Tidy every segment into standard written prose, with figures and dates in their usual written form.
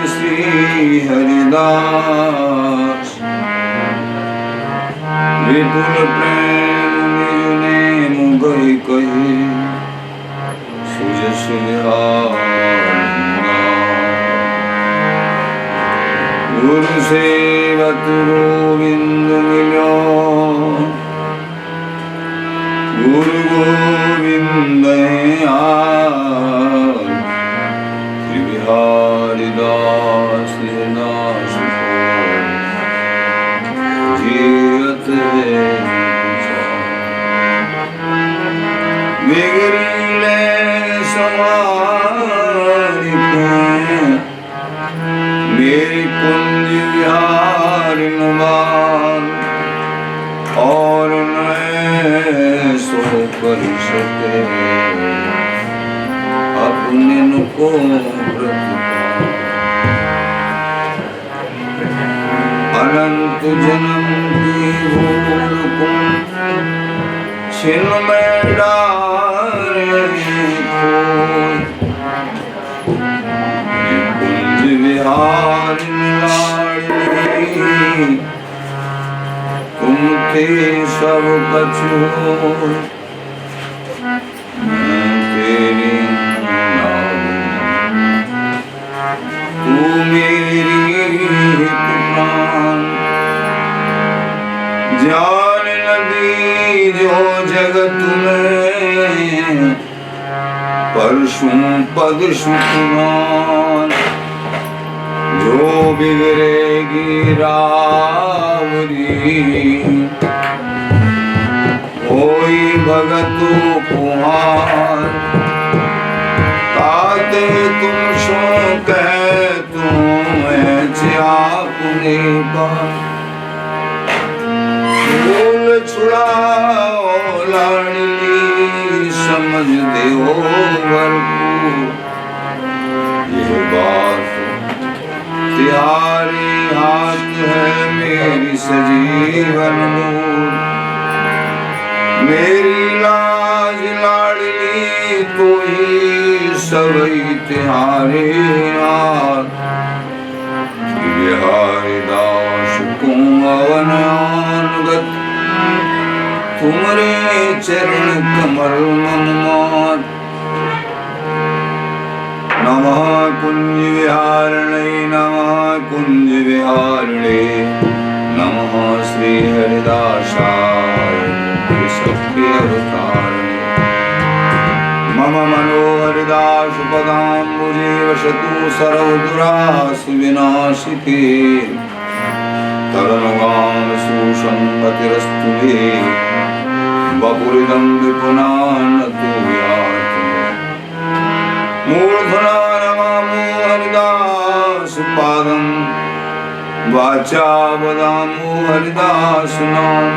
श्री हरिदास विपुल प्रेम निजुने मुगई कहे सुजस गुरु सेवत गोविंद मिलो गुरु गोविंद श्री बिहारी दास दास जीवत बिगड़ीले समारी मेरी कुंज विहार नुमान और नए सो कर सके अपने को अनंत जन्म की भूल को छिन में डारे कुंज विहार लाड़ी तुम थे सब कछु मैं तेरी तू मेरी प्राण जान नदी जो जगत में परशु पद सुकुमार जो बिगड़ेगी रावरी कोई भगत कुहार ताते तुम सो कह तुम अपने भूल छुड़ाओ लाडली समझ दो भरपूर ये बात तुम्हारे हाथ है मेरी सजीवन नूर मेरी लाज लाडली तो ही सबई तुम्हारे हाथ बिहारी दास को अवन अनुगत तुम्हारे चरण कमल मनमात नमः कुंज विहारिणे नमः कुंज विहारिणे नमः श्री हरिदासाय सत्य अवतारिणे मम मनोहरिदास पदाम्बुजे वसतु सर्वदुरासु विनाशिके तरणगाम सुसंगतिरस्तु मे बपुरिदं विपुनानतु यातु मूर्धना नमामि हरिदास पादं वाचा वदामि हरिदास नाम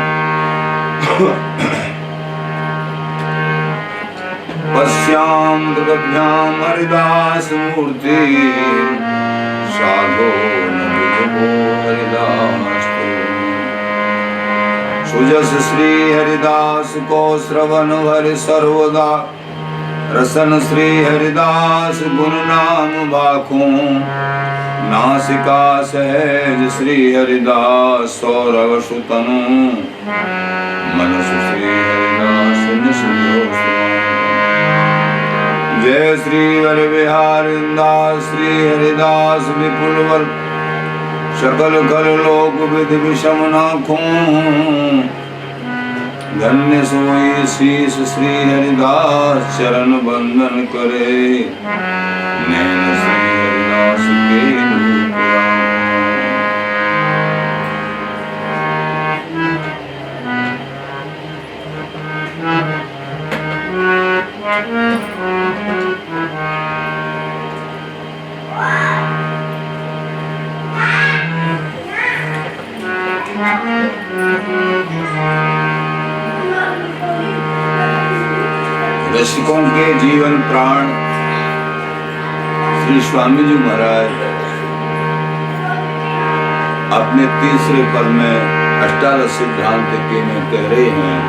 पश्याम तदभ्यां हरिदास मूर्ति साधो नमो हरिदास सुजस श्री हरिदास को श्रवण हरि सर्वदा रसन श्री हरिदास गुण नाम बाखों नासिका सहज श्री हरिदास सौरव सुतनु मनसु श्री हरिदास जय श्री हरि बिहारी दास श्री हरिदास विपुल वर सकल कल लोक विधि विषम नाखों धन्य सोई शीश श्री हरिदास चरण बंदन करे नैन श्री हरिदास के रसिकों के जीवन प्राण श्री स्वामी जी महाराज अपने तीसरे पद में अष्टादश सिद्धांत के में कह रहे हैं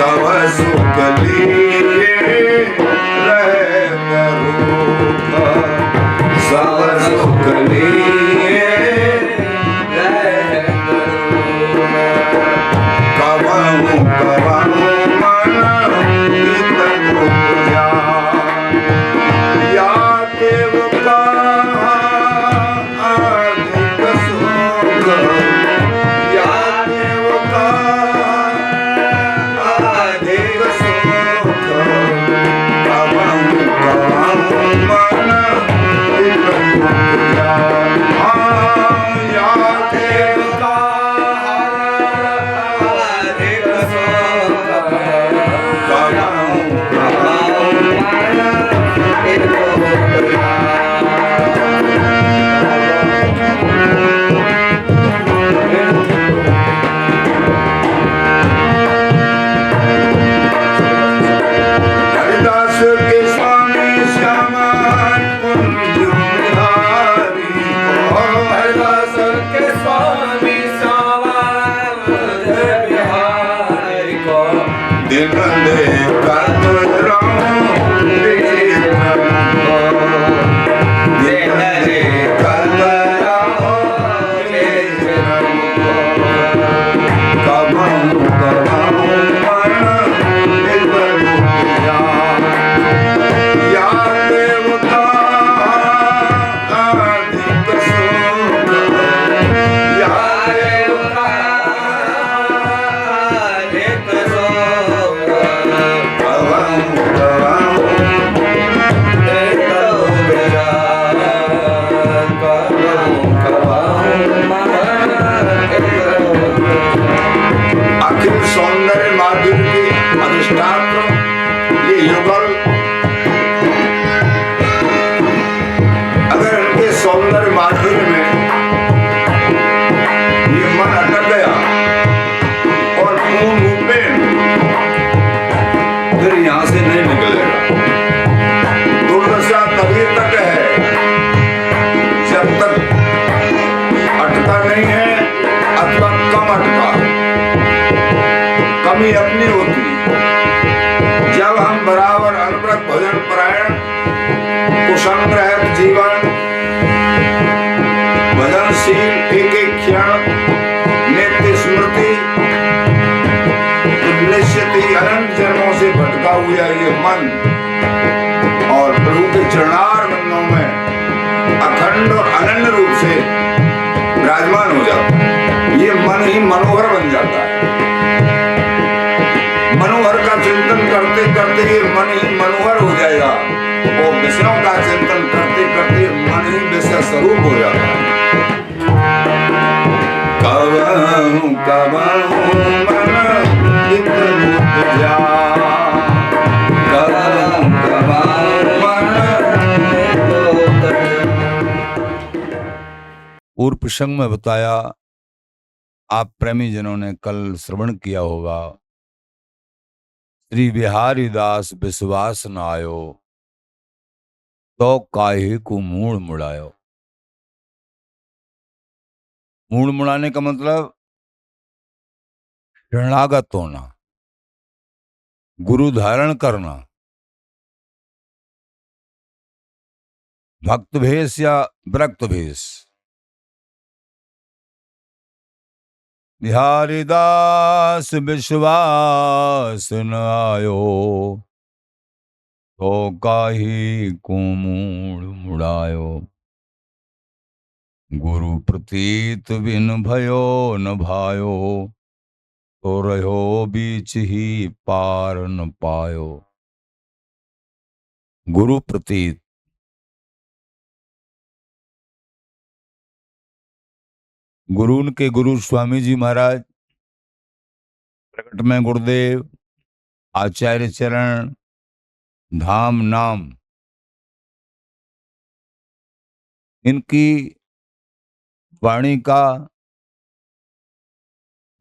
सब सुख लिए रह करो कमी अपनी होती। जब हम बराबर अनुव्रत भजन परायण कुसंग रहित जीवन भजनशील एक एक क्षण नित्य स्मृति निश्चित ही अनंत जन्मों से भटका हुआ ये मन और प्रभु के चरणार बंधनों में अखंड और अनन्य रूप से विराजमान हो जाता है। ये मन ही मनोहर बन जाता है। मनोहर का चिंतन करते करते ये मन ही मनोहर हो जाएगा और विषयों का चिंतन करते करते मन ही विषय स्वरूप हो जाता है। कबहू कबहू मन चित रुत जा, कबहू कबहू मन पूर्व प्रसंग में बताया, आप प्रेमी जनों ने कल श्रवण किया होगा, श्री बिहारी दास विश्वास न आयो तो काहे को मूड़ मुड़ायो। मूड़ मुड़ाने का मतलब शरणागत होना, गुरु धारण करना, भक्त भेष या विरक्त भेष। बिहारी दास विश्वास न आयो तो काहे को मूड़ मुड़ायो। गुरु प्रतीत बिन भयो न भायो तो रहो बीच ही पार न पायो। गुरु प्रतीत, गुरु उनके गुरु स्वामी जी महाराज, प्रकट में गुरुदेव, आचार्य चरण, धाम नाम, इनकी वाणी का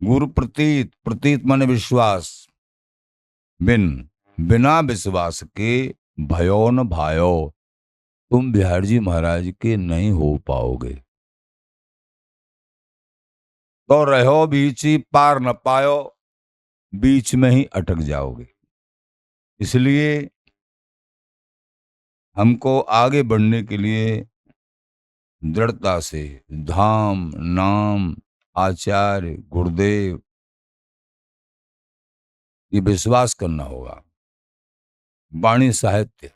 गुरु प्रतीत, प्रतीत माने विश्वास, बिना विश्वास के भयो न भायो, तुम बिहार जी महाराज के नहीं हो पाओगे। तो रहो बीच ही पार न पायो, बीच में ही अटक जाओगे। इसलिए हमको आगे बढ़ने के लिए दृढ़ता से धाम नाम आचार्य गुरुदेव ये विश्वास करना होगा। वाणी साहित्य,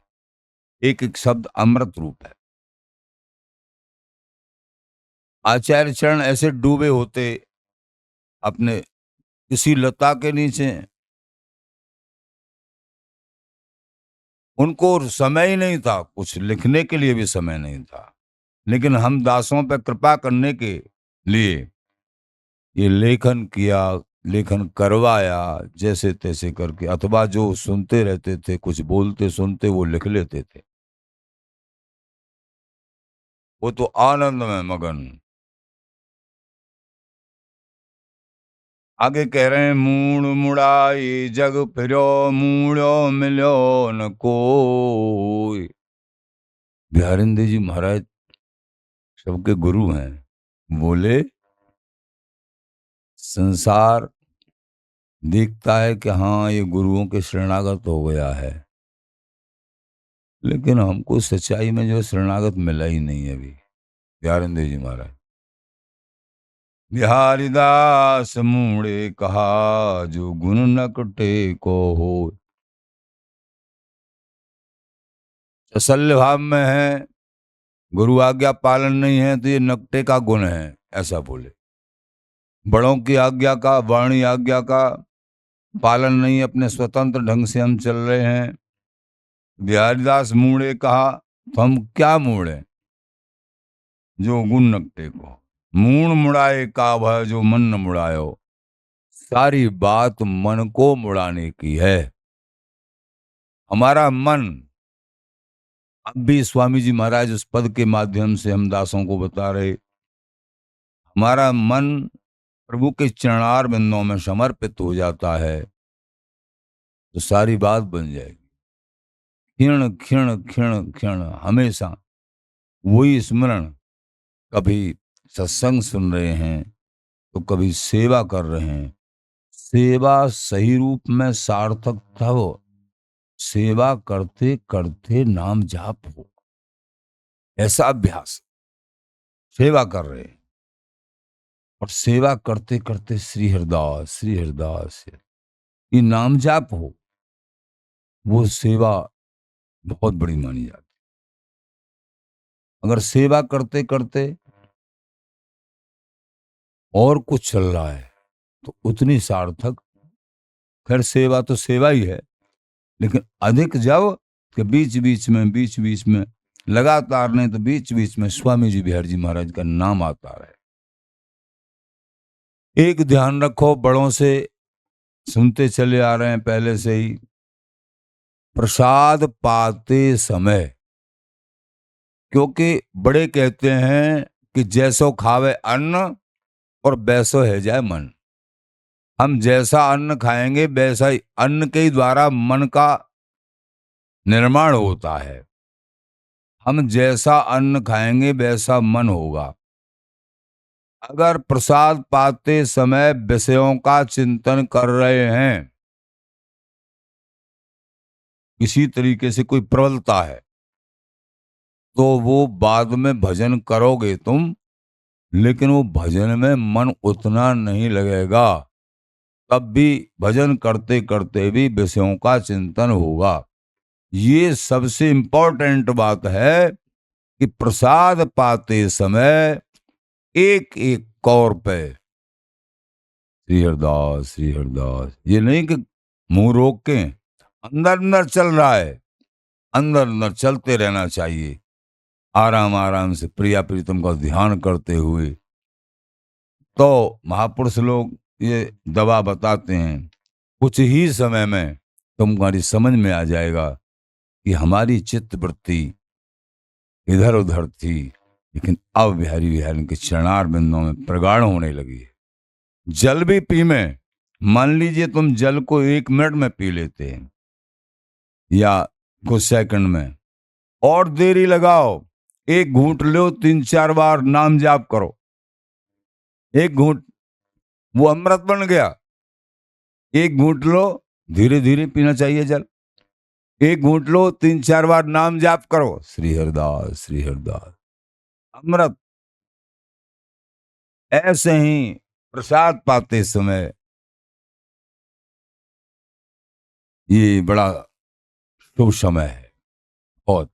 एक एक शब्द अमृत रूप है। आचार्य चरण ऐसे डूबे होते अपने किसी लता के नीचे, उनको समय ही नहीं था, कुछ लिखने के लिए भी समय नहीं था, लेकिन हम दासों पर कृपा करने के लिए ये लेखन किया, लेखन करवाया जैसे तैसे करके, अथवा जो सुनते रहते थे, कुछ बोलते सुनते वो लिख लेते थे। वो तो आनंद में मगन। आगे कह रहे हैं, मूड़ मुड़ाई जग फिरो मूड़ो मिलो न कोई। बिहारिंदे जी महाराज सबके गुरु हैं। बोले संसार देखता है कि हाँ ये गुरुओं के शरणागत हो गया है, लेकिन हमको सच्चाई में जो शरणागत मिला ही नहीं है अभी। बिहारिंदे जी महाराज, बिहारी दास मूड़े कहा जो गुण नकटे को हो। तसल्य भाव में है, गुरु आज्ञा पालन नहीं है तो ये नकटे का गुण है, ऐसा बोले। बड़ों की आज्ञा का, वाणी आज्ञा का पालन नहीं, अपने स्वतंत्र ढंग से हम चल रहे हैं। बिहारीदास मूड़े कहा तो हम क्या मूड़े, जो गुण नकटे को। मूड़ मुड़ाए का वह जो मन न मुड़ायो। सारी बात मन को मुड़ाने की है। हमारा मन, अब भी स्वामी जी महाराज उस पद के माध्यम से हम दासों को बता रहे, हमारा मन प्रभु के चरणार बिंदों में समर्पित हो जाता है तो सारी बात बन जाएगी। क्षण क्षण क्षण क्षण हमेशा वही स्मरण, कभी सत्संग सुन रहे हैं तो कभी सेवा कर रहे हैं, सेवा सही रूप में सार्थक तब सेवा करते करते नाम जाप हो। ऐसा अभ्यास, सेवा कर रहे हैं और सेवा करते करते श्री हरिदास श्री हरिदास ये नाम जाप हो, वो सेवा बहुत बड़ी मानी जाती। अगर सेवा करते करते और कुछ चल रहा है तो उतनी सार्थक, खैर सेवा तो सेवा ही है, लेकिन अधिक जब कि बीच बीच में लगातार नहीं तो बीच बीच में स्वामी जी बिहारी जी महाराज का नाम आता रहे। एक ध्यान रखो, बड़ों से सुनते चले आ रहे हैं पहले से ही, प्रसाद पाते समय, क्योंकि बड़े कहते हैं कि जैसो खावे अन्न और वैसो है जाए मन। हम जैसा अन्न खाएंगे वैसा ही अन्न के द्वारा मन का निर्माण होता है। हम जैसा अन्न खाएंगे वैसा मन होगा। अगर प्रसाद पाते समय विषयों का चिंतन कर रहे हैं, किसी तरीके से कोई प्रबलता है, तो वो बाद में भजन करोगे तुम, लेकिन वो भजन में मन उतना नहीं लगेगा। तब भी भजन करते करते भी विषयों का चिंतन होगा। ये सबसे इंपॉर्टेंट बात है कि प्रसाद पाते समय एक एक कौर पे श्री हरदास, ये नहीं कि मुंह रोक के, अंदर अंदर चल रहा है, अंदर अंदर चलते रहना चाहिए, आराम आराम से प्रिया प्रीतम का ध्यान करते हुए। तो महापुरुष लोग ये दवा बताते हैं, कुछ ही समय में तुम्हारी समझ में आ जाएगा कि हमारी चित्त वृत्ति इधर उधर थी, लेकिन अब बिहारी बिहारी के चरणार बिंदुओं में प्रगाढ़ होने लगी है। जल भी पी में, मान लीजिए तुम जल को 1 मिनट में पी लेते हैं या कुछ सेकंड में, और देरी लगाओ, 1 घूंट लो, 3-4 बार नाम जाप करो, 1 घूंट वो अमृत बन गया। 1 घूंट लो, धीरे धीरे पीना चाहिए जल, 1 घूंट लो, 3-4 बार नाम जाप करो, श्री हरदास, अमृत। ऐसे ही प्रसाद पाते समय ये बड़ा शुभ समय है बहुत।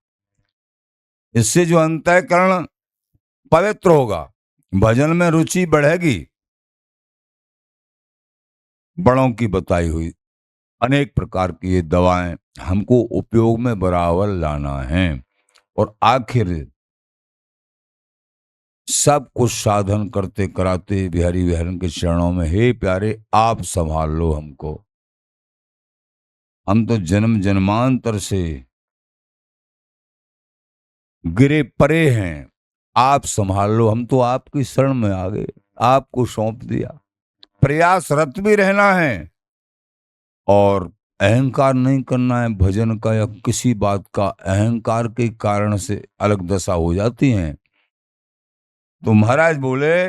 इससे जो अंतःकरण पवित्र होगा, भजन में रुचि बढ़ेगी। बड़ों की बताई हुई अनेक प्रकार की ये दवाएं हमको उपयोग में बराबर लाना है, और आखिर सब कुछ साधन करते कराते बिहारी बिहारन के चरणों में, हे प्यारे आप संभाल लो हमको, हम तो जन्म जन्मांतर से गिरे परे हैं, आप संभाल लो, हम तो आपकी शरण में आ गए, आपको सौंप दिया। प्रयासरत भी रहना है और अहंकार नहीं करना है भजन का या किसी बात का। अहंकार के कारण से अलग दशा हो जाती है। तो महाराज बोले,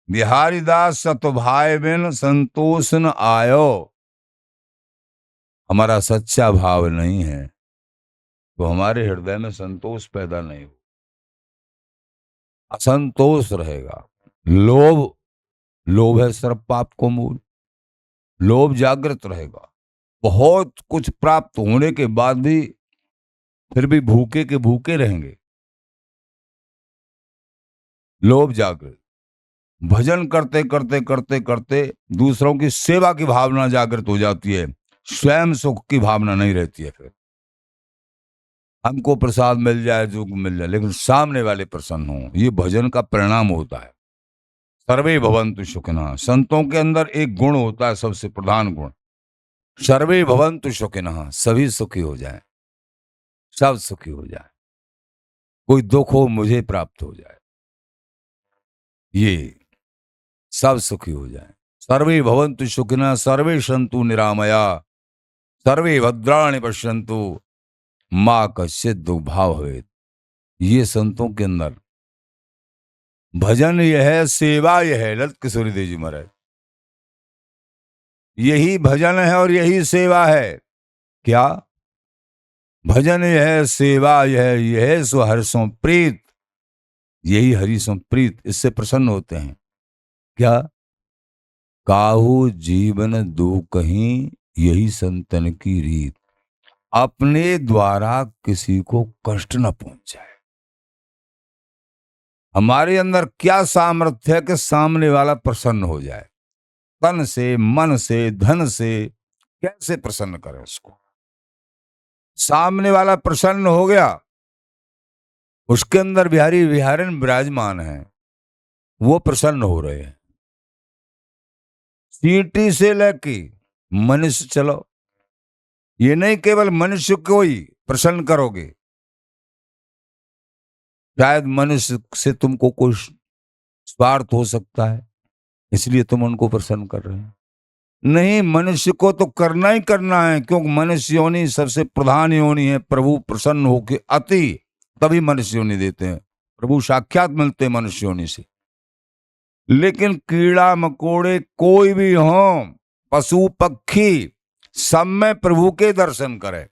बिहारी दास सतभाय बिन संतोष न आयो। हमारा सच्चा भाव नहीं है तो हमारे हृदय में संतोष पैदा नहीं हो, असंतोष रहेगा। लोभ है सर्व पाप को मूल। लोभ जागृत रहेगा, बहुत कुछ प्राप्त होने के बाद भी फिर भी भूखे के भूखे रहेंगे। लोभ जागृत, भजन करते करते करते करते दूसरों की सेवा की भावना जागृत हो जाती है, स्वयं सुख की भावना नहीं रहती है। फिर हमको प्रसाद मिल जाए, जो मिल जाए, लेकिन सामने वाले प्रसन्न हो, ये भजन का परिणाम होता है। सर्वे भवन्तु सुखिनः, संतों के अंदर एक गुण होता है, सबसे प्रधान गुण, सर्वे भवन्तु सुखिनः, सभी सुखी हो जाए, सब सुखी हो जाए, कोई दुख हो मुझे प्राप्त हो जाए, ये सब सुखी हो जाए। सर्वे भवन्तु सुखिनः सर्वे सन्तु निरामया सर्वे भद्राणि पश्यन्तु माँ कश्चित् दुर्भाव भवेत्। ये संतों के अंदर भजन यह है, सेवा यह है। ललित किशोरी देव जी महाराज यही भजन है और यही सेवा है। क्या भजन यह है, सेवा यह है, सो हर्षों प्रीत, यही हरि सो प्रीत, इससे प्रसन्न होते हैं। क्या काहू जीवन दो कहीं, यही संतन की रीत, अपने द्वारा किसी को कष्ट न पहुंचाए। हमारे अंदर क्या सामर्थ्य है कि सामने वाला प्रसन्न हो जाए? तन से, मन से, धन से कैसे प्रसन्न करें उसको? सामने वाला प्रसन्न हो गया, उसके अंदर बिहारी विहारन विराजमान है, वो प्रसन्न हो रहे हैं। चींटी से लेके मनुष्य चलो, ये नहीं केवल मनुष्य को ही प्रसन्न करोगे, शायद मनुष्य से तुमको कोई स्वार्थ हो सकता है, इसलिए तुम उनको प्रसन्न कर रहे हो। नहीं, मनुष्य को तो करना ही करना है, क्योंकि मनुष्य योनि सबसे प्रधान योनि है। प्रभु प्रसन्न होके अति तभी मनुष्य योनि देते हैं, प्रभु साक्षात मिलते हैं मनुष्य योनि से। लेकिन कीड़ा मकोड़े कोई भी हो, पशु पक्षी, सब में प्रभु के दर्शन करे।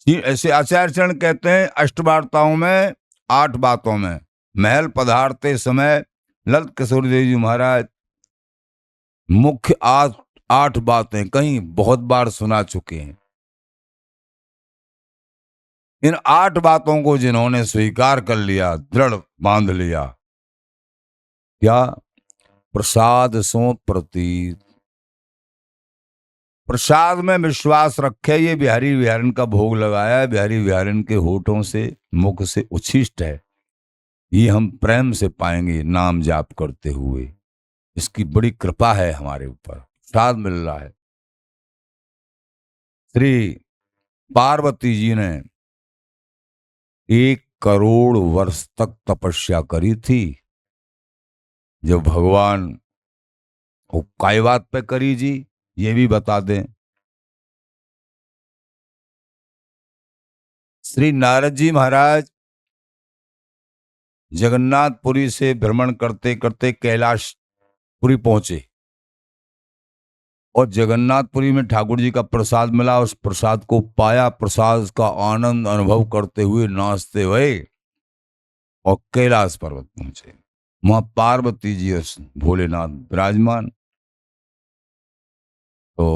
ऐसे आचार्य चरण कहते हैं अष्टवार्ताओं में, 8 बातों में, महल पधारते समय ललित किशोर देव जी महाराज मुख्य 8 बातें कहीं बहुत बार सुना चुके हैं। इन 8 बातों को जिन्होंने स्वीकार कर लिया, दृढ़ बांध लिया, क्या प्रसाद सो प्रतीत, प्रसाद में विश्वास रखे, ये बिहारी विहारन का भोग लगाया है, बिहारी विहारन के होठों से, मुख से उच्छिष्ट है, ये हम प्रेम से पाएंगे नाम जाप करते हुए। इसकी बड़ी कृपा है हमारे ऊपर, प्रसाद मिल रहा है। श्री पार्वती जी ने 1 करोड़ वर्ष तक तपस्या करी थी। जब भगवान वो काय बात पे करी जी, ये भी बता दें। श्री नारद जी महाराज जगन्नाथपुरी से भ्रमण करते करते कैलाशपुरी पहुंचे और जगन्नाथपुरी में ठाकुर जी का प्रसाद मिला। उस प्रसाद को पाया, प्रसाद का आनंद अनुभव करते हुए नाचते हुए और कैलाश पर्वत पहुंचे। वहां पार्वती जी और भोलेनाथ विराजमान। तो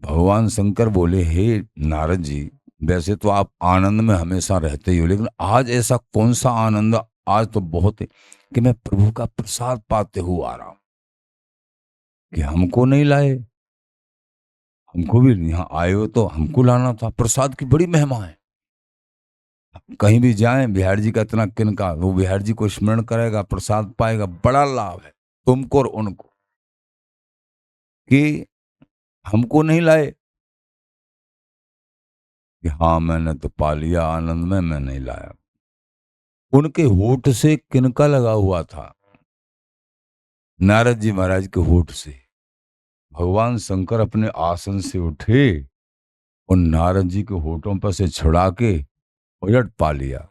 भगवान शंकर बोले, हे नारद जी, वैसे तो आप आनंद में हमेशा रहते ही हो, लेकिन आज ऐसा कौन सा आनंद, आज तो बहुत है कि मैं प्रभु का प्रसाद पाते हुए आ रहा हूं, कि हमको नहीं लाए, हमको भी यहाँ आए हो तो हमको लाना था। प्रसाद की बड़ी महिमा है, कहीं भी जाएं बिहार जी का इतना किनका, वो बिहार जी को स्मरण करेगा, प्रसाद पाएगा, बड़ा लाभ है तुमको और उनको, कि हमको नहीं लाए, कि हाँ मैंने तो पा लिया आनंद में, मैं नहीं लाया। उनके होठ से किनका लगा हुआ था, नारद जी महाराज के होठ से। भगवान शंकर अपने आसन से उठे और नारद जी के होठों पर से छुड़ा के उलट पा लिया।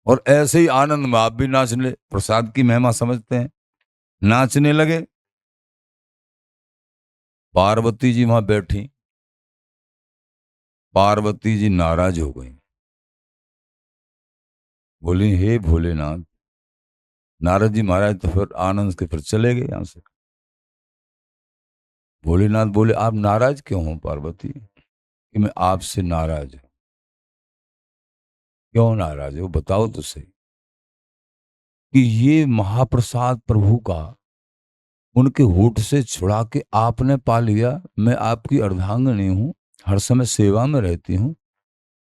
और ऐसे ही आनंद में आप भी नाचने, प्रसाद की महिमा समझते हैं, नाचने लगे। पार्वती जी वहां बैठी, पार्वती जी नाराज हो गई, बोली, हे भोलेनाथ। नारद जी महाराज तो फिर आनंद के फिर चले गए यहां से। भोलेनाथ बोले, आप नाराज क्यों हो पार्वती? कि मैं आपसे नाराज हूं। क्यों नाराज हो, बताओ तो सही। कि ये महाप्रसाद प्रभु का उनके होठ से छुड़ा के आपने पा लिया, मैं आपकी अर्धांगिनी हूं, हर समय सेवा में रहती हूं,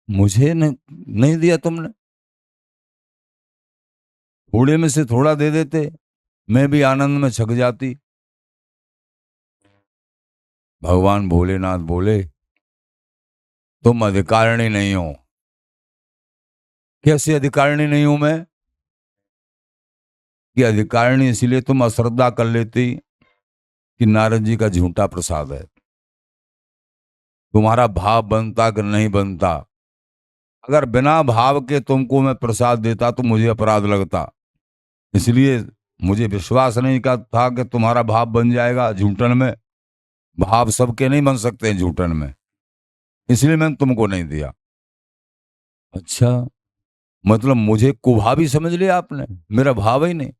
मुझे नहीं दिया तुमने। थोड़े में से थोड़ा दे देते, मैं भी आनंद में छक जाती। भगवान भोलेनाथ बोले, तुम अधिकारिणी नहीं हो। कैसे अधिकारिणी नहीं हूं मैं? कि अधिकारिणी इसलिए तुम अश्रद्धा कर लेती कि नारद जी का झूठा प्रसाद है, तुम्हारा भाव बनता कि नहीं बनता। अगर बिना भाव के तुमको मैं प्रसाद देता तो मुझे अपराध लगता, इसलिए मुझे विश्वास नहीं का था कि तुम्हारा भाव बन जाएगा झूठन में। भाव सबके नहीं बन सकते हैं झूठन में, इसलिए मैंने तुमको नहीं दिया। अच्छा, मतलब मुझे कुभावी समझ लिया आपने, मेरा भाव ही नहीं।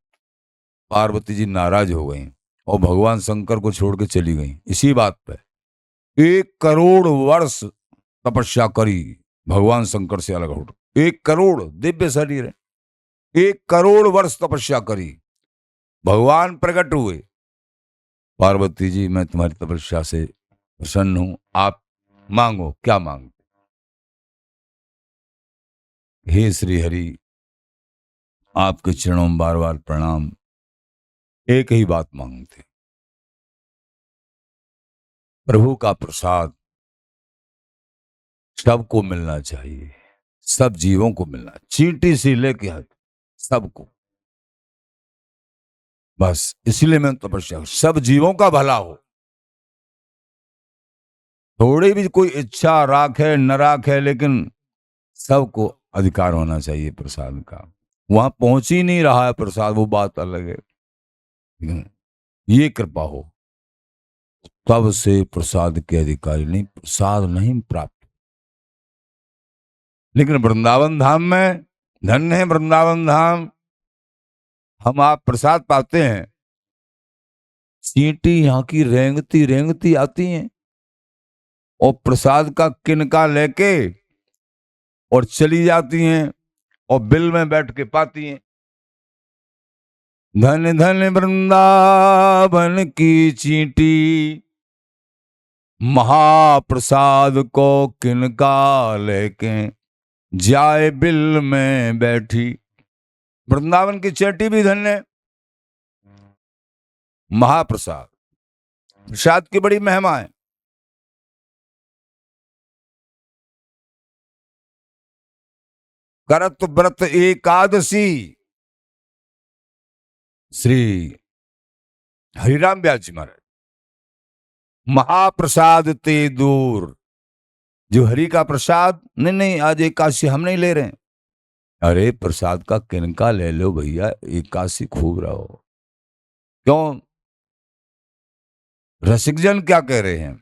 पार्वती जी नाराज हो गई और भगवान शंकर को छोड़ के चली गई। इसी बात पे 1 करोड़ वर्ष तपस्या करी भगवान शंकर से अलग हो। 1 करोड़ दिव्य शरीर है, 1 करोड़ वर्ष तपस्या करी, भगवान प्रकट हुए। पार्वती जी, मैं तुम्हारी तपस्या से प्रसन्न हूं, आप मांगो, क्या मांगो। हे श्री हरि, आपके चरणों में बार बार प्रणाम। एक ही बात मांगते, प्रभु का प्रसाद सबको मिलना चाहिए, सब जीवों को मिलना, चींटी से लेके सबको। बस इसलिए मैं तपस्या, सब जीवों का भला हो। थोड़ी भी कोई इच्छा राखे न राखे, लेकिन सबको अधिकार होना चाहिए प्रसाद का। वहां पहुंच ही नहीं रहा है प्रसाद, वो बात अलग है, लेकिन ये कृपा हो तब से प्रसाद के अधिकारी नहीं, प्रसाद नहीं प्राप्त। लेकिन वृंदावन धाम में, धन्य है वृंदावन धाम, हम आप प्रसाद पाते हैं। चींटी यहाँ की रेंगती रेंगती आती हैं और प्रसाद का किनका लेके और चली जाती हैं और बिल में बैठ के पाती हैं। धन धन वृंदावन की चींटी, महाप्रसाद को किनका लेके जाए बिल में बैठी। वृंदावन की चींटी भी धन्य। महाप्रसाद, प्रसाद की बड़ी महिमा है। करत व्रत एकादशी, श्री हरिराम व्यास जी महाराज, महाप्रसाद ते दूर। जो हरि का प्रसाद, नहीं नहीं आज एकादशी हम नहीं ले रहे हैं। अरे प्रसाद का किनका ले लो भैया, एकादशी खूब रहो। क्यों? रसिकजन क्या कह रहे हैं?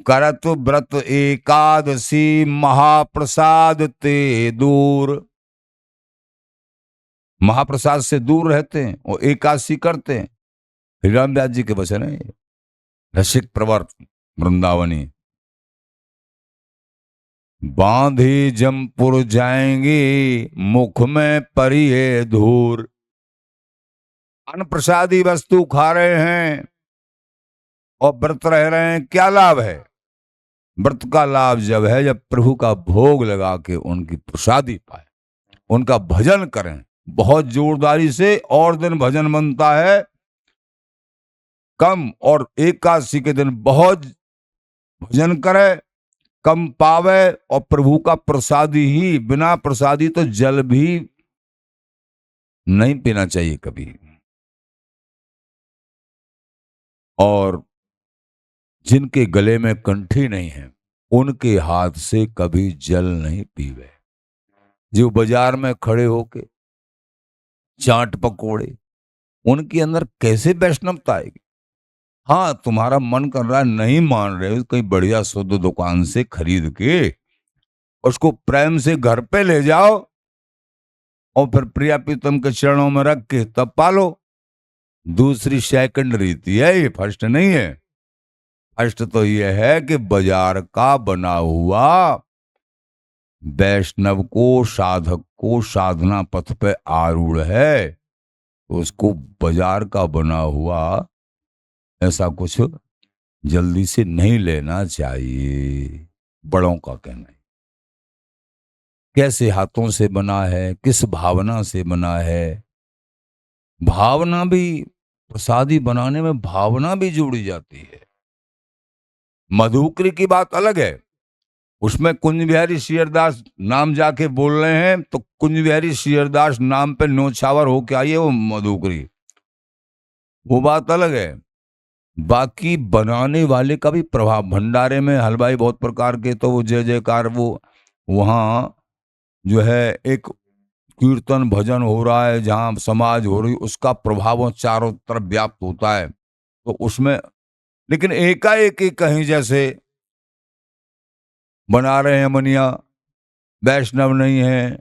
करत व्रत एकादशी, महाप्रसाद ते दूर। महाप्रसाद से दूर रहते हैं और एकादशी करते हैं। हरिराम व्यास जी के वचन है, रसिक प्रवर वृंदावनी। बांधे जमपुर जाएंगे, मुख में परी है धूर। अन्न प्रसादी वस्तु खा रहे हैं और व्रत रह रहे हैं, क्या लाभ है? व्रत का लाभ जब है जब प्रभु का भोग लगा के उनकी प्रसादी पाए, उनका भजन करें बहुत जोरदारी से। और दिन भजन बनता है कम, और एकादशी के दिन बहुत भजन करे, कम पावे। और प्रभु का प्रसादी ही, बिना प्रसादी तो जल भी नहीं पीना चाहिए कभी। और जिनके गले में कंठी नहीं है, उनके हाथ से कभी जल नहीं पीवे। जो बाजार में खड़े होके चाट पकोड़े, उनके अंदर कैसे वैष्णवता आएगी? हाँ, तुम्हारा मन कर रहा है, नहीं मान रहे हो, कहीं बढ़िया शुद्ध दुकान से खरीद के उसको प्रेम से घर पे ले जाओ और फिर प्रिया प्रीतम के चरणों में रख के तब पालो। दूसरी सेकंड रीति है, ये फर्स्ट नहीं है। फर्स्ट तो यह है कि बाजार का बना हुआ वैष्णव को, साधक को साधना पथ पे आरूढ़ है, तो उसको बाजार का बना हुआ ऐसा कुछ जल्दी से नहीं लेना चाहिए। बड़ों का कहना है। कैसे हाथों से बना है, किस भावना से बना है। भावना भी, प्रसादी बनाने में भावना भी जोड़ी जाती है। मधुकरी की बात अलग है, उसमें कुंज बिहारी श्रीहरिदास नाम जाके बोल रहे हैं तो कुंज बिहारी श्रीहरिदास नाम पे नौछावर होके आइए वो मधुकरी, वो बात अलग है। बाकी बनाने वाले का भी प्रभाव। भंडारे में हलवाई बहुत प्रकार के, तो वो जय जयकार, वो वहाँ जो है एक कीर्तन भजन हो रहा है, जहां समाज हो रही, उसका प्रभाव चारों तरफ व्याप्त होता है, तो उसमें लेकिन एकाएक ही कहीं जैसे बना रहे हैं मनिया, वैष्णव नहीं है,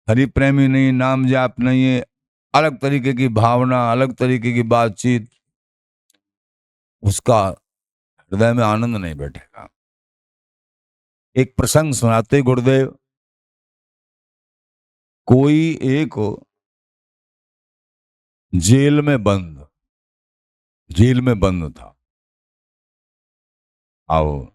हरि प्रेमी नहीं, नाम जाप नहीं है, अलग तरीके की भावना, अलग तरीके की बातचीत, उसका हृदय में आनंद नहीं बैठेगा। एक प्रसंग सुनाते गुरुदेव, कोई एक जेल में बंद था। आओ,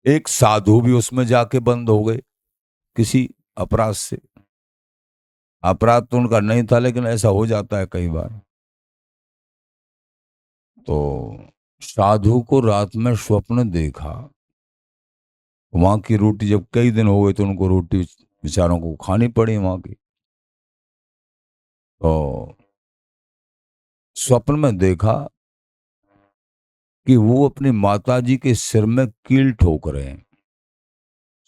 एक साधु भी उसमें जाके बंद हो गए किसी अपराध से। अपराध तो उनका नहीं था, लेकिन ऐसा हो जाता है कई बार। तो साधु को रात में स्वप्न देखा, वहां की रोटी, जब कई दिन हो गए तो उनको रोटी बेचारों को खानी पड़ी वहां की। तो स्वप्न में देखा कि वो अपनी माताजी के सिर में कील ठोक रहे हैं।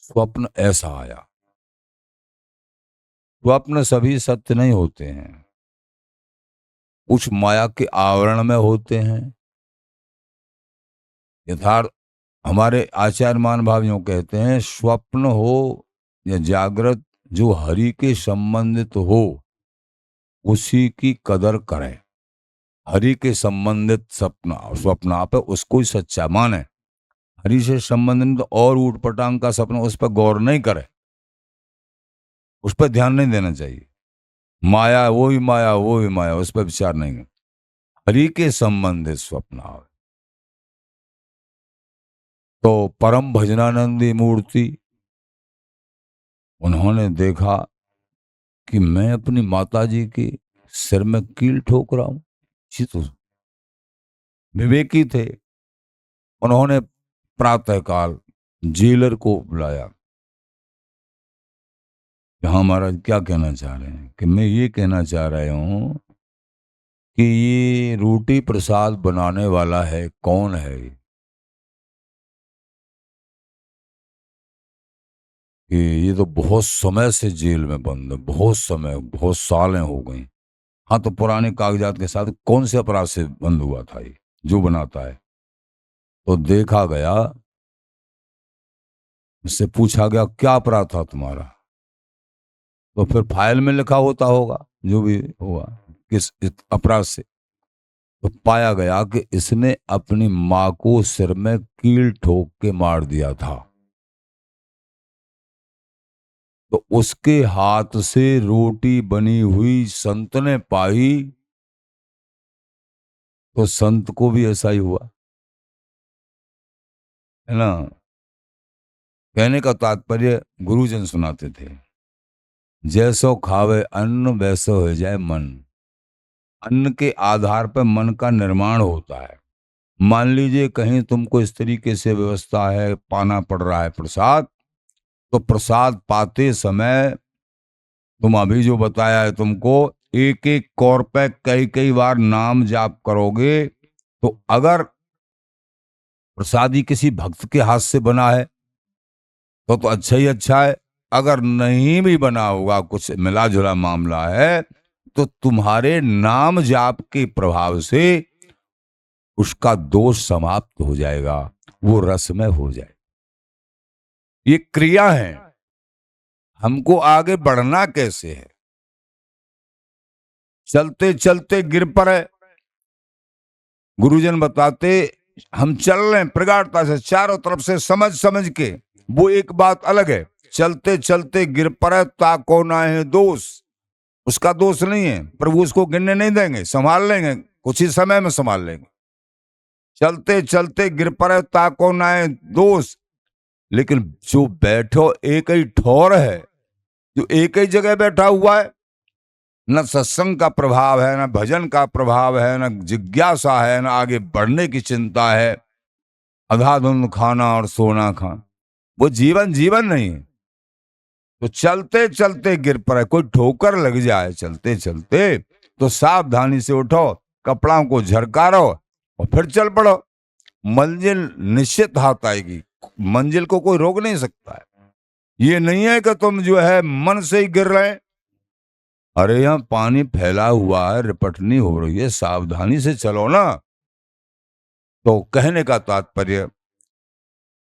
स्वप्न ऐसा आया। स्वप्न सभी सत्य नहीं होते हैं, कुछ माया के आवरण में होते हैं। यथार्थ हमारे आचार्य मान भाव यूं कहते हैं, स्वप्न हो या जागृत, जो हरि के संबंधित हो उसी की कदर करें। हरि के संबंधित स्वप्न आप है, उसको ही सच्चा माने। हरि से संबंधित और ऊट पटांग का सपना, उस पर गौर नहीं करे, उस पर ध्यान नहीं देना चाहिए। माया वो ही माया, वो ही माया, उस पर विचार नहीं है। हरि के संबंधित स्वप्न आवे। तो परम भजनानंदी मूर्ति, उन्होंने देखा कि मैं अपनी माताजी के सिर में कील ठोक रहा हूं। ये तो विवेकी थे। उन्होंने प्रातःकाल जेलर को बुलाया। हाँ महाराज, क्या कहना चाह रहे हैं? कि मैं ये कहना चाह रहा हूं कि ये रोटी प्रसाद बनाने वाला है कौन है? कि ये तो बहुत समय से जेल में बंद है, बहुत समय, बहुत सालें हो गई। हाँ, तो पुराने कागजात के साथ कौन से अपराध से बंद हुआ था ये, जो बनाता है? तो देखा गया, उससे पूछा गया क्या अपराध था तुम्हारा? तो फिर फाइल में लिखा होता होगा जो भी हुआ किस अपराध से। तो पाया गया कि इसने अपनी मां को सिर में कील ठोक के मार दिया था। तो उसके हाथ से रोटी बनी हुई संत ने पाई, तो संत को भी ऐसा ही हुआ, है ना। कहने का तात्पर्य गुरुजन सुनाते थे, जैसो खावे अन्न वैसो हो जाए मन। अन्न के आधार पर मन का निर्माण होता है। मान लीजिए कहीं तुमको इस तरीके से व्यवस्था है, पाना पड़ रहा है प्रसाद, तो प्रसाद पाते समय तुम अभी जो बताया है तुमको, एक एक कौर पे कई कई बार नाम जाप करोगे, तो अगर प्रसादी किसी भक्त के हाथ से बना है तो अच्छा ही अच्छा है। अगर नहीं भी बना होगा, कुछ मिला जुला मामला है, तो तुम्हारे नाम जाप के प्रभाव से उसका दोष समाप्त हो जाएगा, वो रसमय हो जाए। ये क्रिया है। हमको आगे बढ़ना कैसे है? चलते चलते गिर पड़े। गुरुजन बताते, हम चल रहे हैं प्रगाढ़ता से, चारों तरफ से समझ समझ के, वो एक बात अलग है। चलते चलते गिर पड़े, ताको ना है दोष, उसका दोष नहीं है, प्रभु उसको गिरने नहीं देंगे, संभाल लेंगे, कुछ ही समय में संभाल लेंगे। चलते चलते गिर पड़े, ताको ना है दोष। लेकिन जो बैठो एक ही ठौर है, जो एक ही जगह बैठा हुआ है, न सत्संग का प्रभाव है, न भजन का प्रभाव है, न जिज्ञासा है, न आगे बढ़ने की चिंता है, अंधाधुंध खाना और सोना खाना, वो जीवन जीवन नहीं है। तो चलते चलते गिर पड़े, कोई ठोकर लग जाए चलते चलते, तो सावधानी से उठो, कपड़ों को झरकारो और फिर चल पड़ो। मंजिल निश्चित हाथ आएगी। मंजिल को कोई रोक नहीं सकता है। ये नहीं है कि तुम जो है मन से ही गिर रहे हैं। अरे यहाँ पानी फैला हुआ है, रिपटनी हो रही है, सावधानी से चलो ना। तो कहने का तात्पर्य,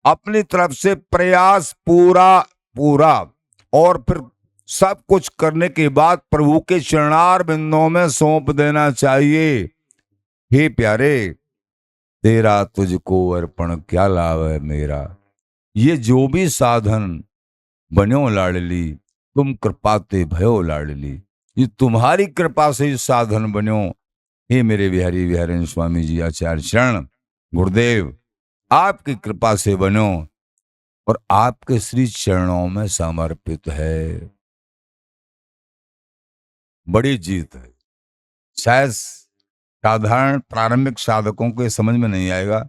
अपनी तरफ से प्रयास पूरा पूरा और फिर सब कुछ करने के बाद प्रभु के चरणार बिंदों में सौंप देना चाहिए। हे प्यारे, तेरा तुझको अर्पण क्या लाभ है मेरा। ये जो भी साधन बन्यो लाडली, तुम कृपाते भयो लाडली। ये तुम्हारी कृपा से साधन बन्यो। हे मेरे बिहारी बिहारी स्वामी जी, आचार्य शरण गुरुदेव, आपकी कृपा से बनो और आपके श्री चरणों में समर्पित है। बड़ी जीत है। शायद साधारण प्रारंभिक साधकों को समझ में नहीं आएगा।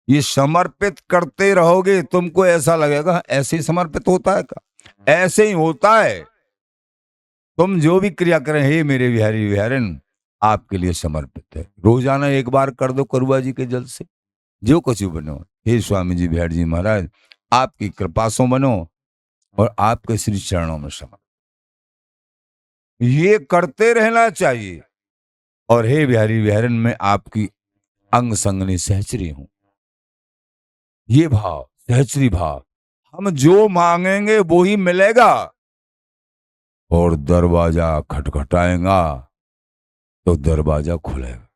ये समर्पित करते रहोगे, तुमको ऐसा लगेगा ऐसे ही समर्पित होता है का? ऐसे ही होता है। तुम जो भी क्रिया करें, हे मेरे बिहारी बिहारिन, आपके लिए समर्पित है। रोजाना एक बार कर दो करुआ जी के जल से, जो कुछ बनो। हे स्वामी जी बिहारी जी महाराज, आपकी कृपा से बनो और आपके श्री चरणों में समर्पित। ये करते रहना चाहिए। और हे बिहारी बिहारिन, मैं आपकी अंग संगनी सहचरी हूं। ये भाव, सहचरी भाव, हम जो मांगेंगे वो ही मिलेगा। और दरवाजा खटखटाएगा तो दरवाजा खुलेगा।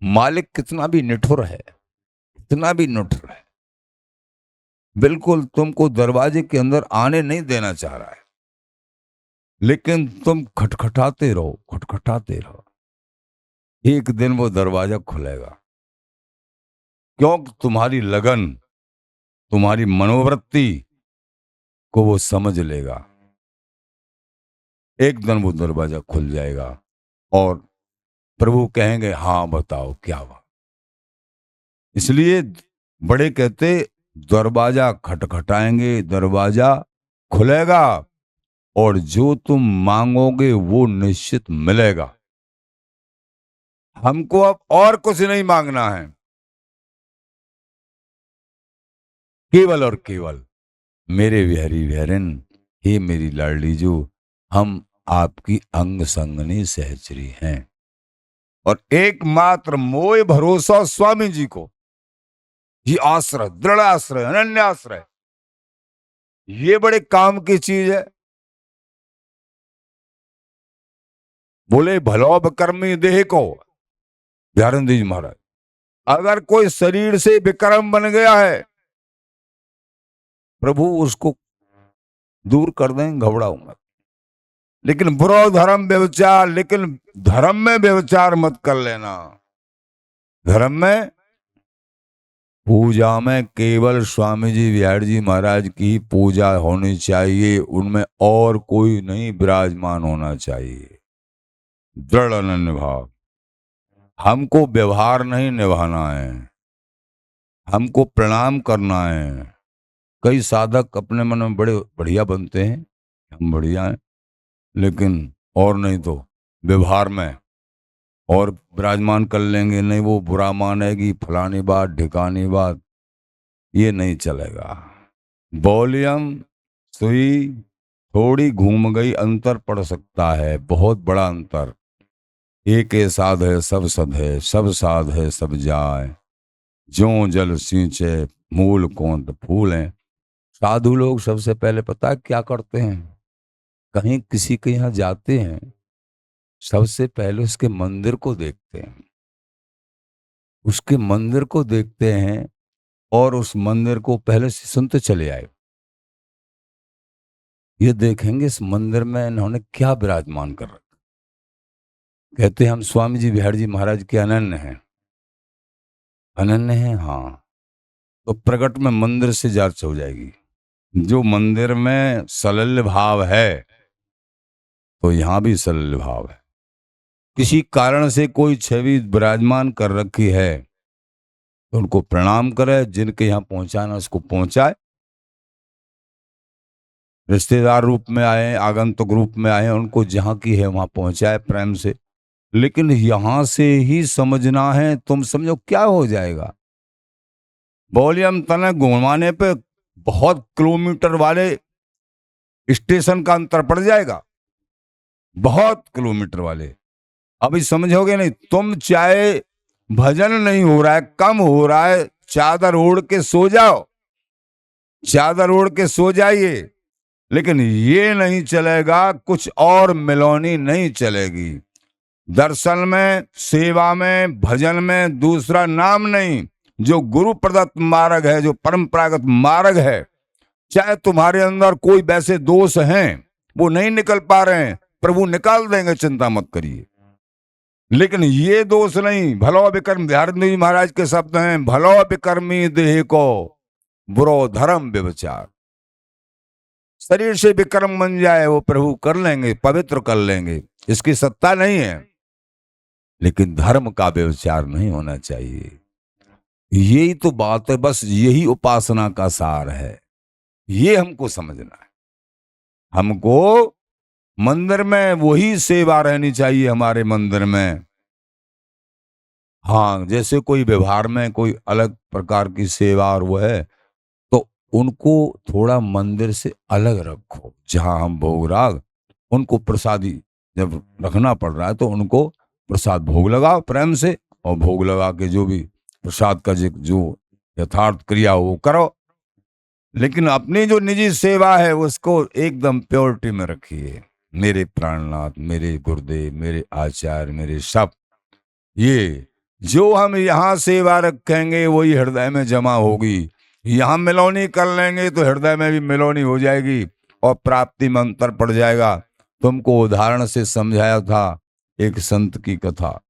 मालिक कितना भी निठुर है, कितना भी निठुर है, बिल्कुल तुमको दरवाजे के अंदर आने नहीं देना चाह रहा है, लेकिन तुम खटखटाते रहो, खटखटाते रहो। एक दिन वो दरवाजा खुलेगा, क्योंकि तुम्हारी लगन, तुम्हारी मनोवृत्ति को वो समझ लेगा। एक दिन वो दरवाजा खुल जाएगा और प्रभु कहेंगे, हाँ बताओ क्या हुआ। इसलिए बड़े कहते, दरवाजा खटखटाएंगे, दरवाजा खुलेगा और जो तुम मांगोगे वो निश्चित मिलेगा। हमको अब और कुछ नहीं मांगना है, केवल और केवल मेरे बिहारी बिहारिन, हे मेरी लाडली जो, हम आपकी अंग संगनी सहचरी हैं। और एकमात्र मोह भरोसा स्वामी जी को, ये आश्रय, दृढ़ आश्रय, अनन्य आश्रय, ये बड़े काम की चीज है। बोले भलो विक्रमी देह को, ध्यान दीजिए महाराज, अगर कोई शरीर से विक्रम बन गया है, प्रभु उसको दूर कर दें, घबराओ मत। लेकिन बुरा धर्म व्यभिचार, लेकिन धर्म में व्यभिचार मत कर लेना। धर्म में, पूजा में केवल स्वामी जी बिहारी जी महाराज की पूजा होनी चाहिए, उनमें और कोई नहीं विराजमान होना चाहिए। दृढ़ अनन्य भाव। हमको व्यवहार नहीं निभाना है, हमको प्रणाम करना है। कई साधक अपने मन में बड़े बढ़िया बनते हैं, हम बढ़िया हैं, लेकिन और नहीं तो व्यवहार में और विराजमान कर लेंगे। नहीं, वो बुरा मानेगी, फलानी बात ढिकानी बात, ये नहीं चलेगा। वॉल्यूम सुई थोड़ी घूम गई, अंतर पड़ सकता है, बहुत बड़ा अंतर। एक साध है सब सद है, सब साध है सब जाए, ज्यों जल सींचे मूल कोंत फूल हैं। साधु लोग सबसे पहले पता है क्या करते हैं? कहीं किसी के यहाँ जाते हैं, सबसे पहले उसके मंदिर को देखते हैं, उसके मंदिर को देखते हैं और उस मंदिर को पहले से सुनते चले आए। ये देखेंगे इस मंदिर में इन्होंने क्या विराजमान कर रखा। कहते हैं हम स्वामी जी बिहारी जी महाराज के अनन्य हैं। अनन्य हैं, हाँ, तो प्रकट में मंदिर से जांच हो जाएगी। जो मंदिर में सलल्य भाव है, तो यहां भी सलल्य भाव है। किसी कारण से कोई छवि विराजमान कर रखी है, तो उनको प्रणाम करे, जिनके यहाँ पहुंचाना उसको पहुंचाए। रिश्तेदार रूप में आए, आगंतुक रूप में आए, उनको जहां की है वहां पहुंचाए प्रेम से। लेकिन यहां से ही समझना है, तुम समझो क्या हो जाएगा। वॉल्यूम तने घुमाने पे बहुत किलोमीटर वाले स्टेशन का अंतर पड़ जाएगा, बहुत किलोमीटर वाले। अभी समझोगे नहीं। तुम चाहे भजन नहीं हो रहा है, कम हो रहा है, चादर ओढ़ के सो जाओ, चादर ओढ़ के सो जाइए, लेकिन ये नहीं चलेगा, कुछ और मिलौनी नहीं चलेगी। दर्शन में, सेवा में, भजन में दूसरा नाम नहीं। जो गुरु प्रदत्त मार्ग है, जो परंपरागत मार्ग है, चाहे तुम्हारे अंदर कोई वैसे दोष हैं, वो नहीं निकल पा रहे हैं, प्रभु निकाल देंगे, चिंता मत करिए। लेकिन ये दोष नहीं। भलो विकर्म, बिहारी जी महाराज के शब्द हैं, भलो विकर्मी देह को बुरो धर्म व्यभिचार। शरीर से विक्रम बन जाए वो प्रभु कर लेंगे, पवित्र कर लेंगे, इसकी सत्ता नहीं है। लेकिन धर्म का व्यभिचार नहीं होना चाहिए। यही तो बात है, बस यही उपासना का सार है। ये हमको समझना है। हमको मंदिर में वही सेवा रहनी चाहिए, हमारे मंदिर में। हाँ, जैसे कोई व्यवहार में कोई अलग प्रकार की सेवा और वो है, तो उनको थोड़ा मंदिर से अलग रखो। जहां हम भोग राग, उनको प्रसादी जब रखना पड़ रहा है तो उनको प्रसाद भोग लगाओ प्रेम से, और भोग लगा के जो भी प्रसाद का जो यथार्थ क्रिया हो वो करो। लेकिन अपनी जो निजी सेवा है उसको एकदम प्योरिटी में रखिए। मेरे प्राणनाथ, मेरे गुरुदेव, मेरे आचार्य, मेरे सब, ये जो हम यहाँ सेवा रखेंगे वही हृदय में जमा होगी। यहाँ मिलौनी कर लेंगे तो हृदय में भी मिलौनी हो जाएगी और प्राप्ति में अंतर पड़ जाएगा। तुमको उदाहरण से समझाया था एक संत की कथा।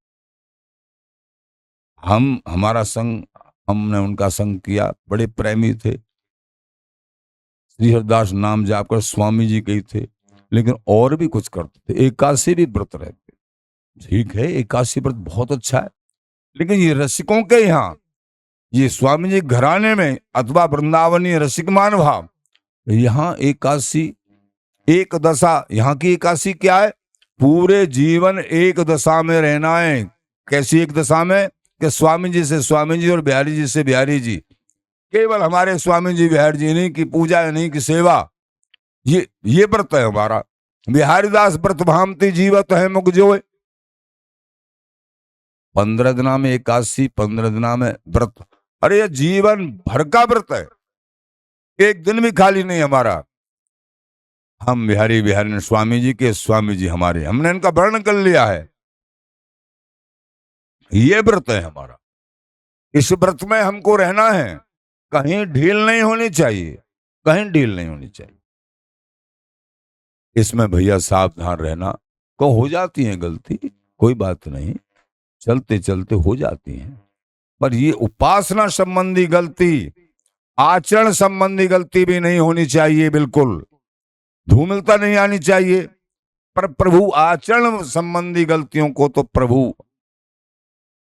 हमारा संग, हमने उनका संग किया, बड़े प्रेमी थे, श्री हरिदास नाम जाप कर स्वामी जी के थे, लेकिन और भी कुछ करते थे। एकादशी भी व्रत रहते। ठीक है, एकादशी व्रत बहुत अच्छा है, लेकिन ये रसिकों के यहाँ, ये स्वामी जी घराने में अथवा वृंदावनी रसिक महानुभाव, यहाँ एकादशी एक दशा, यहाँ की एकादशी क्या है? पूरे जीवन एक दशा में रहना है। कैसी एक दशा में? कि स्वामी जी से स्वामी जी और बिहारी जी से बिहारी जी। केवल हमारे स्वामी जी बिहारी जी नहीं की पूजा, नहीं की सेवा, ये व्रत है हमारा। बिहारीदास व्रत भामती जीवत है मुख जोय। 15 दिना में एकादशी, 15 दिना में व्रत। अरे ये जीवन भर का व्रत है, एक दिन भी खाली नहीं हमारा। हम बिहारी स्वामी जी के, स्वामी जी हमारे, हमने इनका वर्णन कर लिया है। ये व्रत है हमारा। इस व्रत में हमको रहना है, कहीं ढील नहीं होनी चाहिए, कहीं ढील नहीं होनी चाहिए। इसमें भैया सावधान रहना। को हो जाती है गलती, कोई बात नहीं, चलते चलते हो जाती हैं, पर ये उपासना संबंधी गलती, आचरण संबंधी गलती भी नहीं होनी चाहिए। बिल्कुल धूमिलता नहीं आनी चाहिए। पर प्रभु आचरण संबंधी गलतियों को तो प्रभु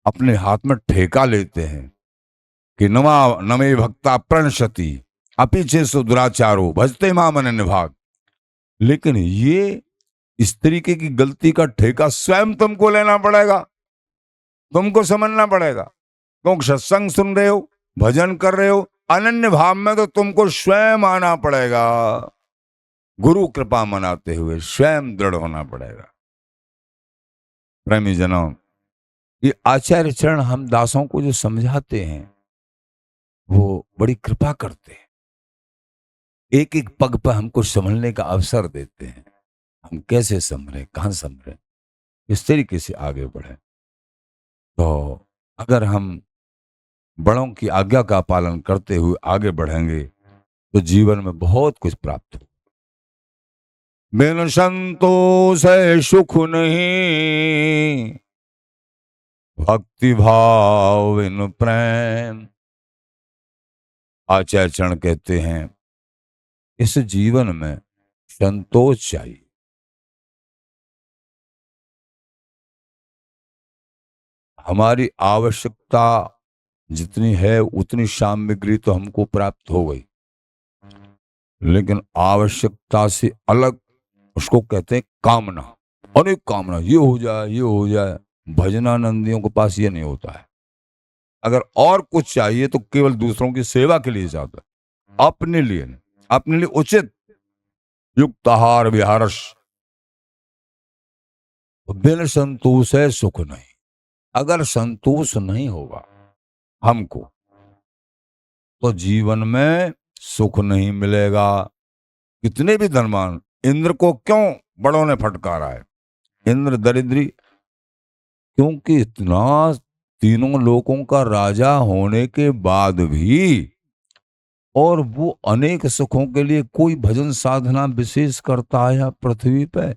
अपने हाथ में ठेका लेते हैं कि नमा नमे भक्ता प्रणशति अपीछे सो दुराचारो भजते मां मन निभाग। लेकिन ये इस तरीके की गलती का ठेका स्वयं तुमको लेना पड़ेगा, तुमको समझना पड़ेगा। क्योंकि सत्संग सुन रहे हो, भजन कर रहे हो, अनन्य भाव में तो तुमको स्वयं आना पड़ेगा। गुरु कृपा मनाते हुए स्वयं दृढ़ होना पड़ेगा। प्रेमी जनों, ये आचार्य चरण हम दासों को जो समझाते हैं वो बड़ी कृपा करते हैं। एक एक पग पर हमको संभलने का अवसर देते हैं। हम कैसे संभलें, कहां संभलें, इस तरीके से आगे बढ़े। तो अगर हम बड़ों की आज्ञा का पालन करते हुए आगे बढ़ेंगे तो जीवन में बहुत कुछ प्राप्त हो। बिन संतोष है सुख नहीं, भक्ति भाव बिन प्रेम। आचार्य चरण कहते हैं इस जीवन में संतोष चाहिए। हमारी आवश्यकता जितनी है उतनी सामग्री तो हमको प्राप्त हो गई, लेकिन आवश्यकता से अलग, उसको कहते हैं कामना। अनेक कामना, ये हो जाए, ये हो जाए। भजनानंदियों के पास ये नहीं होता है। अगर और कुछ चाहिए तो केवल दूसरों की सेवा के लिए चाहता है, अपने लिए नहीं। अपने लिए उचित युक्त आहार विहारस। बिन संतोष है सुख नहीं। अगर संतोष नहीं होगा हमको तो जीवन में सुख नहीं मिलेगा। कितने भी धनवान, इंद्र को क्यों बड़ों ने फटकारा है? इंद्र दरिद्री, क्योंकि इतना तीनों लोकों का राजा होने के बाद भी और वो अनेक सुखों के लिए कोई भजन साधना विशेष करता है यहाँ पृथ्वी पे,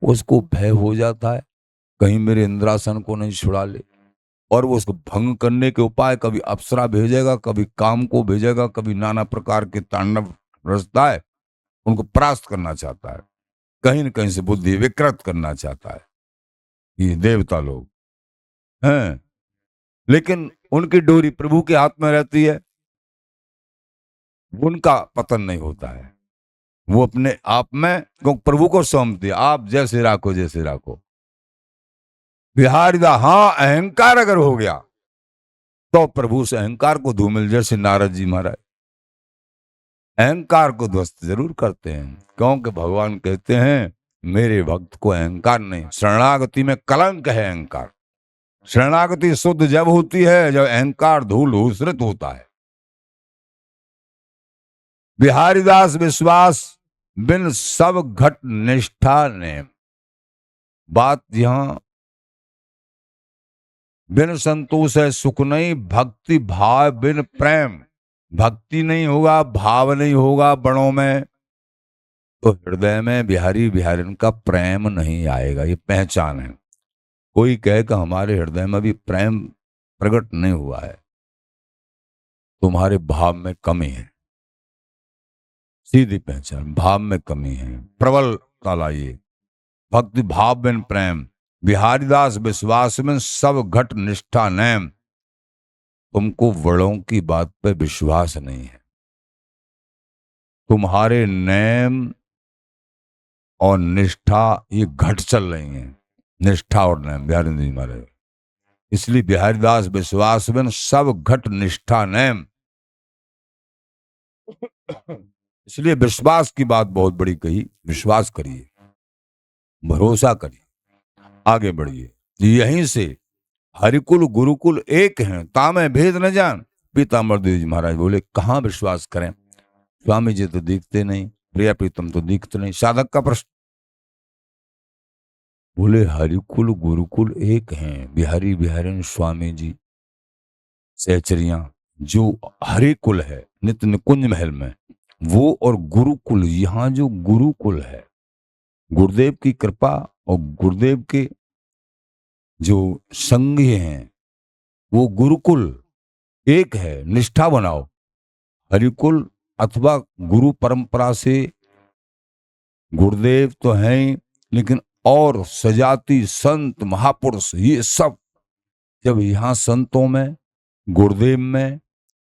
उसको भय हो जाता है कहीं मेरे इंद्रासन को नहीं छुड़ा ले। और वो उसको भंग करने के उपाय कभी अप्सरा भेजेगा, कभी काम को भेजेगा, कभी नाना प्रकार के तांडव रचता है, उनको परास्त करना चाहता है, कहीं न कहीं से बुद्धि विकृत करना चाहता है। ये देवता लोग हैं, लेकिन उनकी डोरी प्रभु के हाथ में रहती है, उनका पतन नहीं होता है। वो अपने आप में क्योंकि प्रभु को सौंप दिया, आप जैसे राखो जैसे राखो। बिहारीदा, हाँ अहंकार अगर हो गया तो प्रभु से अहंकार को धूमिल, जैसे नारद जी महाराज अहंकार को ध्वस्त जरूर करते हैं, क्योंकि भगवान कहते हैं मेरे भक्त को अहंकार नहीं। शरणागति में कलंक है अहंकार। शरणागति शुद्ध जब होती है जब अहंकार धूल धूसरित होता है। बिहारीदास विश्वास बिन सब घट निष्ठा ने। बात यहां बिन संतोष है सुख नहीं, भक्ति भाव बिन प्रेम। भक्ति नहीं होगा, भाव नहीं होगा बड़ों में, तो हृदय में बिहारी बिहारिन का प्रेम नहीं आएगा। ये पहचान है। कोई कहे कि हमारे हृदय में भी प्रेम प्रकट नहीं हुआ है, तुम्हारे भाव में कमी है। सीधी पहचान, भाव में कमी है, प्रबलता लाइए। भक्ति भाव बिन प्रेम, बिहारीदास विश्वास में सब घट निष्ठा नेम। तुमको बड़ों की बात पे विश्वास नहीं है, तुम्हारे नेम और निष्ठा ये घट चल रही है। निष्ठा और नेम बिहारी जी महाराज, इसलिए बिहारीदास विश्वास में सब घट निष्ठा नेम। इसलिए विश्वास की बात बहुत बड़ी कही। विश्वास करिए, भरोसा करिए, आगे बढ़िए। यहीं से हरिकुल गुरुकुल एक हैं, तामे भेद न जान। पीताम्बर देव जी महाराज बोले कहां विश्वास करें, स्वामी जी तो दिखते नहीं, प्रिया प्रीतम तो दिखते नहीं। साधक का प्रश्न, बोले हरिकुल गुरुकुल एक हैं, बिहारी बिहारी स्वामी जी सहचरियां जो हरिकुल है नित्य निकुंज महल में, वो और गुरुकुल, यहाँ जो गुरुकुल है, गुरुदेव की कृपा और गुरुदेव के जो संगी हैं वो गुरुकुल एक है। निष्ठा बनाओ। हरिकुल अथवा गुरु परंपरा से गुरुदेव तो हैं ही, लेकिन और सजाती संत महापुरुष ये सब जब यहाँ संतों में, गुरुदेव में,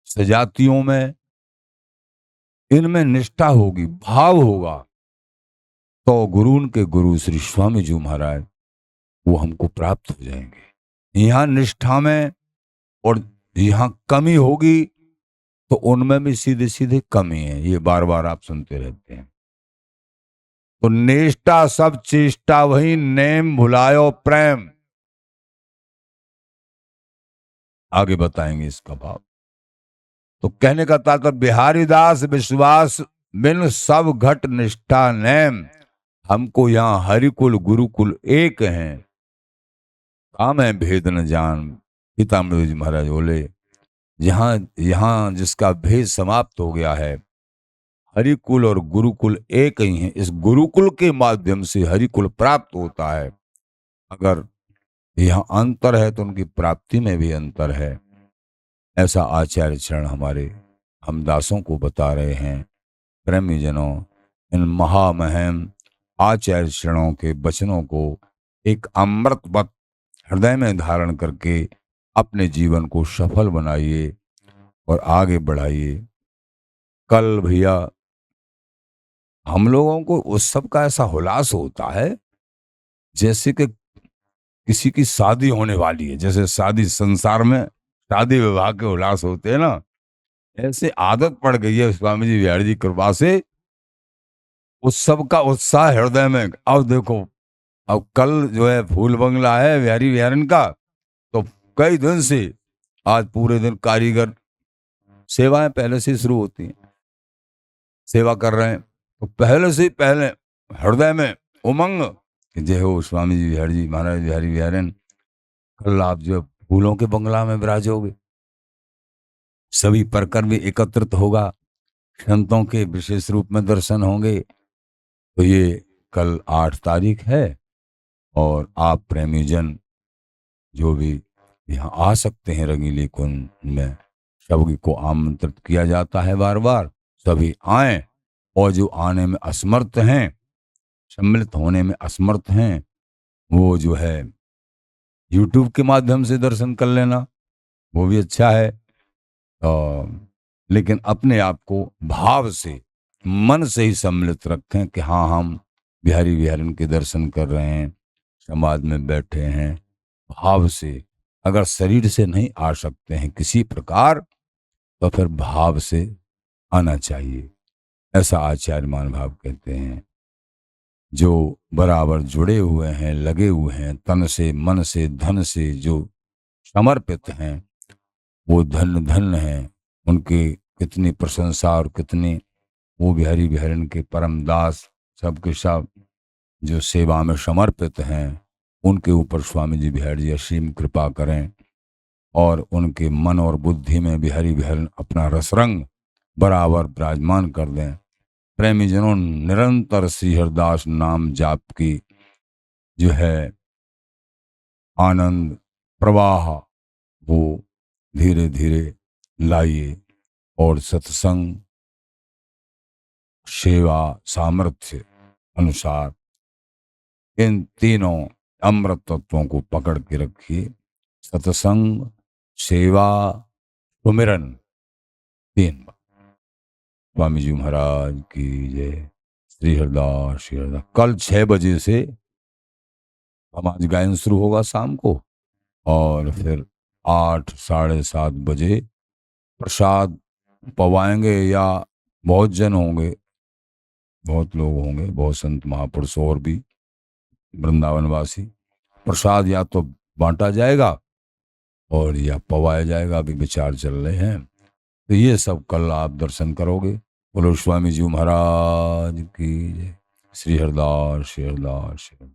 सजातियों में, इनमें निष्ठा होगी, भाव होगा, तो गुरु के गुरु श्री स्वामी जी महाराज वो हमको प्राप्त हो जाएंगे। यहाँ निष्ठा में और यहाँ कमी होगी तो उनमें भी सीधे सीधे कमी है। ये बार बार आप सुनते रहते हैं। तो निष्ठा सब चेष्टा वही, नेम भुलायो प्रेम। आगे बताएंगे इसका भाव। तो कहने का तात्पर्य बिहारीदास विश्वास बिन सब घट निष्ठा नेम। हमको यहाँ हरिकुल गुरुकुल एक हैं, काम है भेद न जान। पीताम्बर जी महाराज बोले यहाँ जिसका भेद समाप्त हो गया है, हरिकुल और गुरुकुल एक ही है। इस गुरुकुल के माध्यम से हरिकुल प्राप्त होता है। अगर यहाँ अंतर है तो उनकी प्राप्ति में भी अंतर है। ऐसा आचार्य चरण हमारे हम दासों को बता रहे हैं। प्रेमी जनों, इन महामहिम आचार्य चरणों के वचनों को एक अमृतवत हृदय में धारण करके अपने जीवन को सफल बनाइए और आगे बढ़ाइए। कल भैया हम लोगों को उस सब का ऐसा हुलास होता है जैसे कि किसी की शादी होने वाली है, जैसे शादी संसार में शादी विवाह के उल्लास होते हैं ना, ऐसे आदत पड़ गई है स्वामी जी बिहारी जी कृपा से उत्सव का उत्साह हृदय में। अब देखो, अब कल जो है फूल बंगला है बिहारी बिहारन का, तो कई दिन से आज पूरे दिन कारीगर सेवाएं पहले से शुरू होती हैं, सेवा कर रहे हैं, तो पहले से पहले हृदय में उमंग कि जय हो स्वामी जी बिहारी जी महाराज बिहारी बिहारन, कल आप जो है फूलों के बंगला में विराजोगे, सभी परकर भी एकत्रित होगा, संतों के विशेष रूप में दर्शन होंगे। तो ये कल 8 तारीख है और आप प्रेमीजन जो भी यहाँ आ सकते हैं रंगीली कुंज में, सभी को आमंत्रित किया जाता है बार बार, सभी आए। और जो आने में असमर्थ हैं, सम्मिलित होने में असमर्थ हैं, वो जो है YouTube के माध्यम से दर्शन कर लेना, वो भी अच्छा है। लेकिन अपने आप को भाव से मन से ही सम्मिलित रखें कि हाँ हम बिहारी बिहारन के दर्शन कर रहे हैं, समाज में बैठे हैं, भाव से। अगर शरीर से नहीं आ सकते हैं किसी प्रकार, तो फिर भाव से आना चाहिए, ऐसा आचार्य महानुभाव कहते हैं। जो बराबर जुड़े हुए हैं, लगे हुए हैं, तन से मन से धन से जो समर्पित हैं, वो धन धन हैं। उनकी कितनी प्रशंसा और कितनी, वो बिहारी बिहारन के परम दास सबके सब जो सेवा में समर्पित हैं, उनके ऊपर स्वामी जी बिहारी जी असीम कृपा करें और उनके मन और बुद्धि में बिहारी बिहारन अपना रसरंग बराबर विराजमान कर दें। प्रेमीजनों निरंतर श्री हरदास नाम जाप की जो है आनंद प्रवाह वो धीरे धीरे लाइए और सत्संग सेवा सामर्थ्य अनुसार इन तीनों अमृत तत्वों को पकड़ के रखिए। सत्संग, सेवा, सुमिरन, 3 बार। स्वामी जी महाराज की जय। श्री हरदास श्री हरदास। कल 6 बजे से समाज गायन शुरू होगा शाम को, और फिर 8 साढ़े 7 बजे प्रसाद पवाएंगे, या बहुत जन होंगे, बहुत लोग होंगे, बहुत संत महापुरुष और भी वृंदावनवासी। प्रसाद या तो बांटा जाएगा और या पवाया जाएगा, अभी विचार चल रहे हैं। तो ये सब कल आप दर्शन करोगे। बोलो स्वामी जी महाराज की जय। श्री हरदास श्री हरदास श्री हरदास।